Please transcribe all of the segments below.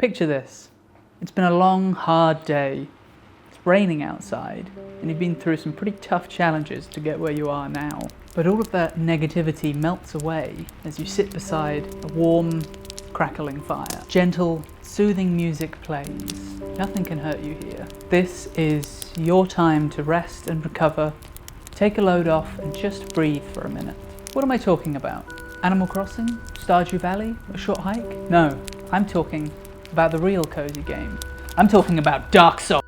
Picture this. It's been a long, hard day. It's raining outside, and you've been through some pretty tough challenges to get where you are now. But all of that negativity melts away as you sit beside a warm, crackling fire. Gentle, soothing music plays. Nothing can hurt you here. This is your time to rest and recover, take a load off and just breathe for a minute. What am I talking about? Animal Crossing? Stardew Valley? A short hike? No, I'm talking about the real cozy game. I'm talking about Dark Souls.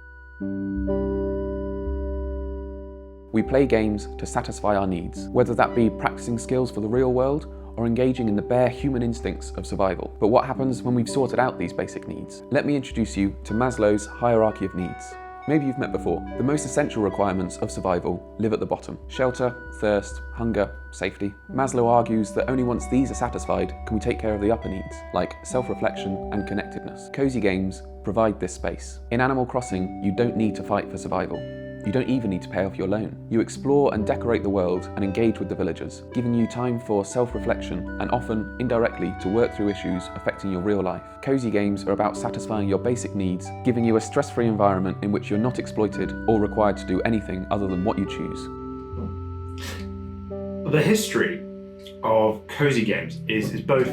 We play games to satisfy our needs, whether that be practicing skills for the real world or engaging in the bare human instincts of survival. But what happens when we've sorted out these basic needs? Let me introduce you to Maslow's hierarchy of needs. Maybe you've met before. The most essential requirements of survival live at the bottom: shelter, thirst, hunger, safety. Maslow argues that only once these are satisfied can we take care of the upper needs, like self-reflection and connectedness. Cozy games provide this space. In Animal Crossing, you don't need to fight for survival. You don't even need to pay off your loan. You explore and decorate the world and engage with the villagers, giving you time for self-reflection and often, indirectly, to work through issues affecting your real life. Cozy games are about satisfying your basic needs, giving you a stress-free environment in which you're not exploited or required to do anything other than what you choose. The history of cozy games is both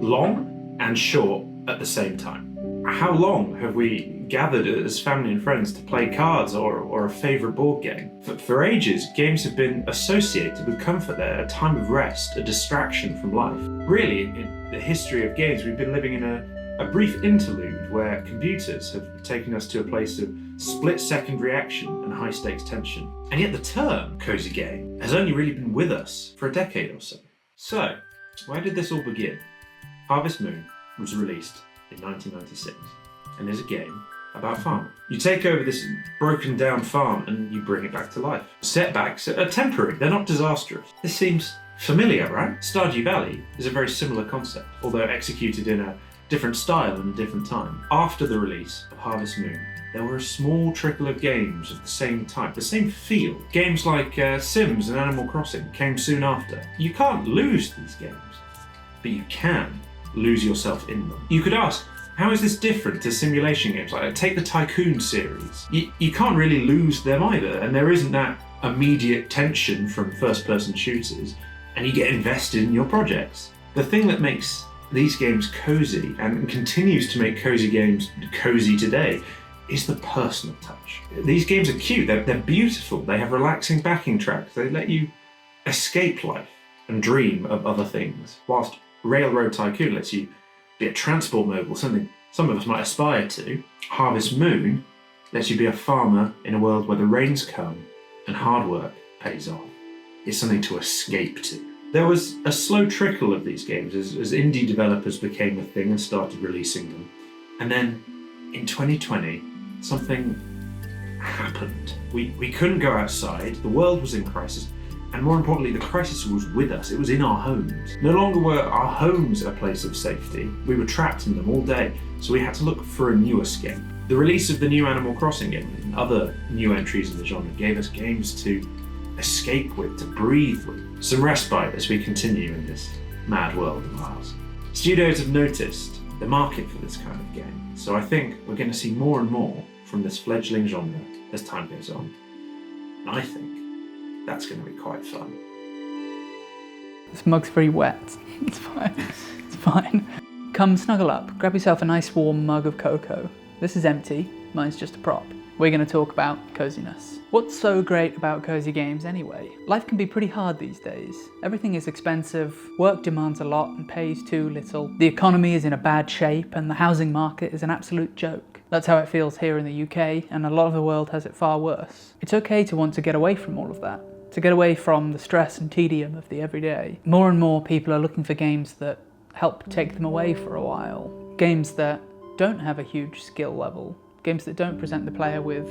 long and short at the same time. How long have we gathered as family and friends to play cards or a favourite board game? For ages, games have been associated with comfort. They're a time of rest, a distraction from life. Really, in the history of games, we've been living in a brief interlude where computers have taken us to a place of split-second reaction and high-stakes tension. And yet the term cozy game has only really been with us for a decade or so. So, where did this all begin? Harvest Moon was released in 1996, and is a game about farming. You take over this broken down farm and you bring it back to life. Setbacks are temporary, they're not disastrous. This seems familiar, right? Stardew Valley is a very similar concept, although executed in a different style and a different time. After the release of Harvest Moon, there were a small trickle of games of the same type, the same feel. Games like Sims and Animal Crossing came soon after. You can't lose these games, but you can lose yourself in them. You could ask, how is this different to simulation games? Like, take the Tycoon series. You can't really lose them either, and there isn't that immediate tension from first-person shooters, and you get invested in your projects. The thing that makes these games cozy, and continues to make cozy games cozy today, is the personal touch. These games are cute, they're beautiful, they have relaxing backing tracks, they let you escape life and dream of other things, whilst Railroad Tycoon lets you be a transport mogul, something some of us might aspire to. Harvest Moon lets you be a farmer in a world where the rains come and hard work pays off. It's something to escape to. There was a slow trickle of these games as indie developers became a thing and started releasing them. And then in 2020, something happened. We couldn't go outside, the world was in crisis, and more importantly, the crisis was with us. It was in our homes. No longer were our homes a place of safety. We were trapped in them all day, so we had to look for a new escape. The release of the new Animal Crossing game and other new entries in the genre gave us games to escape with, to breathe with. Some respite as we continue in this mad world of ours. Studios have noticed the market for this kind of game, so I think we're going to see more and more from this fledgling genre as time goes on. And I think that's going to be quite fun. This mug's very wet. It's fine. It's fine. Come snuggle up, grab yourself a nice warm mug of cocoa. This is empty, mine's just a prop. We're going to talk about coziness. What's so great about cozy games anyway? Life can be pretty hard these days. Everything is expensive, work demands a lot and pays too little. The economy is in a bad shape and the housing market is an absolute joke. That's how it feels here in the UK, and a lot of the world has it far worse. It's okay to want to get away from all of that, to get away from the stress and tedium of the everyday. More and more people are looking for games that help take them away for a while. Games that don't have a huge skill level. Games that don't present the player with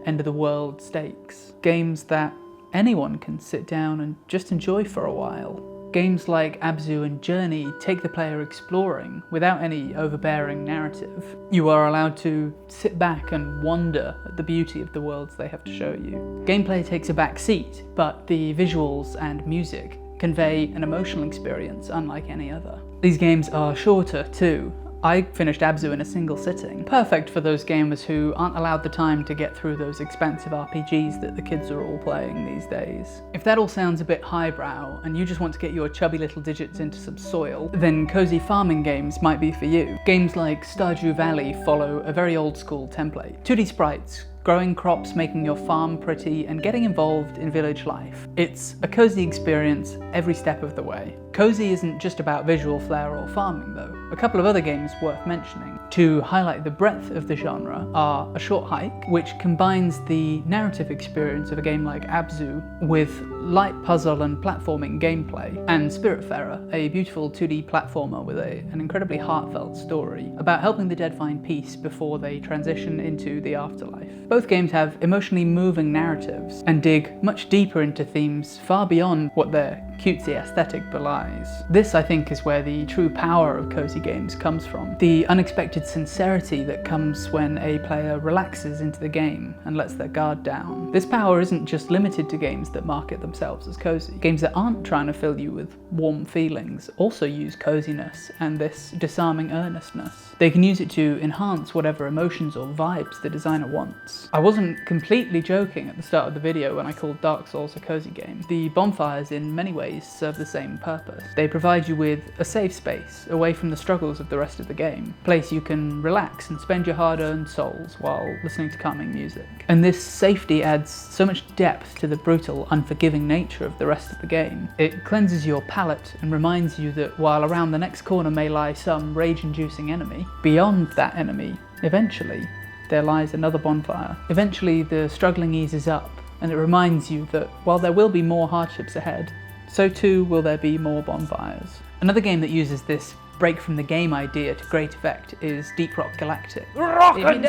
end-of-the-world stakes. Games that anyone can sit down and just enjoy for a while. Games like Abzu and Journey take the player exploring without any overbearing narrative. You are allowed to sit back and wonder at the beauty of the worlds they have to show you. Gameplay takes a back seat, but the visuals and music convey an emotional experience unlike any other. These games are shorter too, I finished Abzu in a single sitting. Perfect for those gamers who aren't allowed the time to get through those expensive RPGs that the kids are all playing these days. If that all sounds a bit highbrow and you just want to get your chubby little digits into some soil, then cozy farming games might be for you. Games like Stardew Valley follow a very old school template. 2D sprites, growing crops, making your farm pretty, and getting involved in village life. It's a cozy experience every step of the way. Cozy isn't just about visual flair or farming though. A couple of other games worth mentioning to highlight the breadth of the genre are A Short Hike, which combines the narrative experience of a game like Abzu with light puzzle and platforming gameplay, and Spiritfarer, a beautiful 2D platformer with an incredibly heartfelt story about helping the dead find peace before they transition into the afterlife. Both games have emotionally moving narratives and dig much deeper into themes far beyond what their cutesy aesthetic belies. This, I think, is where the true power of cozy games comes from. The unexpected sincerity that comes when a player relaxes into the game and lets their guard down. This power isn't just limited to games that market themselves as cozy. Games that aren't trying to fill you with warm feelings also use coziness and this disarming earnestness. They can use it to enhance whatever emotions or vibes the designer wants. I wasn't completely joking at the start of the video when I called Dark Souls a cozy game. The bonfires in many ways serve the same purpose. They provide you with a safe space away from the struggles of the rest of the game, a place you can relax and spend your hard-earned souls while listening to calming music. And this safety adds so much depth to the brutal, unforgiving nature of the rest of the game. It cleanses your palate and reminds you that while around the next corner may lie some rage-inducing enemy, beyond that enemy, eventually, there lies another bonfire. Eventually, the struggling eases up, and it reminds you that while there will be more hardships ahead, so too will there be more bonfires. Another game that uses this break from the game idea to great effect is Deep Rock Galactic. Rock and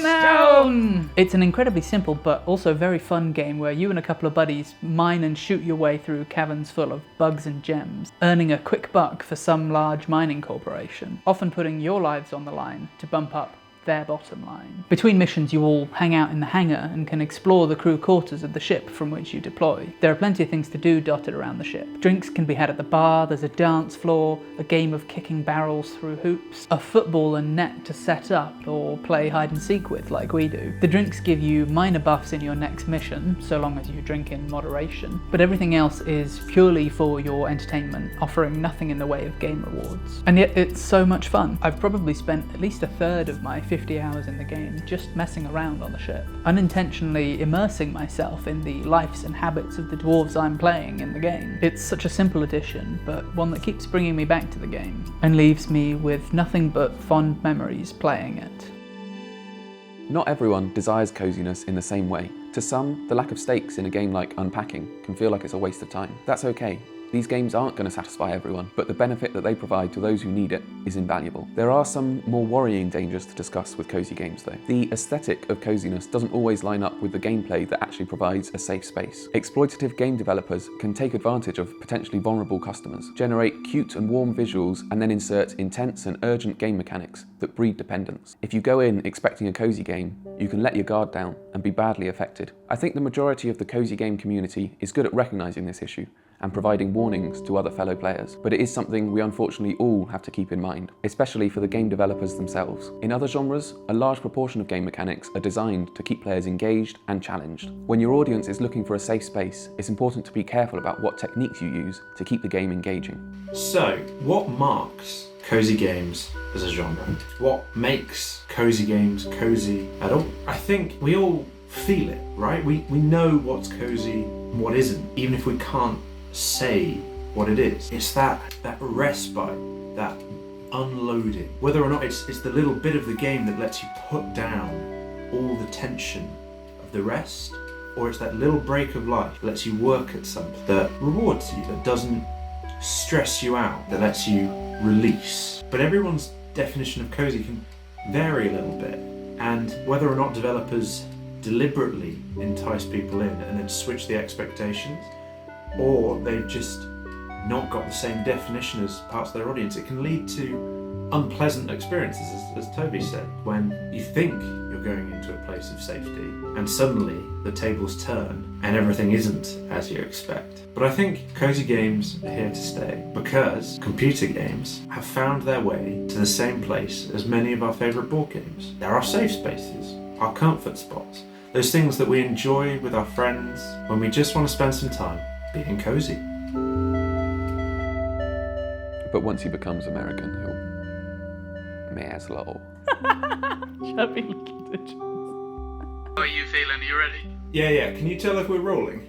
stone! It's an incredibly simple but also very fun game where you and a couple of buddies mine and shoot your way through caverns full of bugs and gems, earning a quick buck for some large mining corporation, often putting your lives on the line to bump up their bottom line. Between missions you all hang out in the hangar and can explore the crew quarters of the ship from which you deploy. There are plenty of things to do dotted around the ship. Drinks can be had at the bar, there's a dance floor, a game of kicking barrels through hoops, a football and net to set up or play hide and seek with like we do. The drinks give you minor buffs in your next mission, so long as you drink in moderation, but everything else is purely for your entertainment, offering nothing in the way of game rewards. And yet it's so much fun. I've probably spent at least a third of my 50 hours in the game just messing around on the ship, unintentionally immersing myself in the lives and habits of the dwarves I'm playing in the game. It's such a simple addition, but one that keeps bringing me back to the game and leaves me with nothing but fond memories playing it. Not everyone desires coziness in the same way. To some, the lack of stakes in a game like Unpacking can feel like it's a waste of time. That's okay. These games aren't going to satisfy everyone, but the benefit that they provide to those who need it is invaluable. There are some more worrying dangers to discuss with cozy games though. The aesthetic of coziness doesn't always line up with the gameplay that actually provides a safe space. Exploitative game developers can take advantage of potentially vulnerable customers, generate cute and warm visuals, and then insert intense and urgent game mechanics that breed dependence. If you go in expecting a cozy game, you can let your guard down and be badly affected. I think the majority of the cozy game community is good at recognizing this issue and providing warnings to other fellow players. But it is something we unfortunately all have to keep in mind, especially for the game developers themselves. In other genres, a large proportion of game mechanics are designed to keep players engaged and challenged. When your audience is looking for a safe space, it's important to be careful about what techniques you use to keep the game engaging. So, what marks cozy games as a genre? What makes cozy games cozy at all? I think we all feel it, right? We know what's cozy and what isn't, even if we can't say what it is. It's that respite, that unloading. Whether or not it's the little bit of the game that lets you put down all the tension of the rest, or it's that little break of life that lets you work at something that rewards you, that doesn't stress you out, that lets you release. But everyone's definition of cozy can vary a little bit, and whether or not developers deliberately entice people in and then switch the expectations, or they've just not got the same definition as parts of their audience, it can lead to unpleasant experiences, as Toby said, when you think you're going into a place of safety and suddenly the tables turn and everything isn't as you expect. But I think cozy games are here to stay because computer games have found their way to the same place as many of our favourite board games. They're our safe spaces, our comfort spots, those things that we enjoy with our friends when we just want to spend some time being cozy. But once he becomes American, he'll... Maslow. Chubby little digits. How are you feeling? Are you ready? Yeah, can you tell if we're rolling?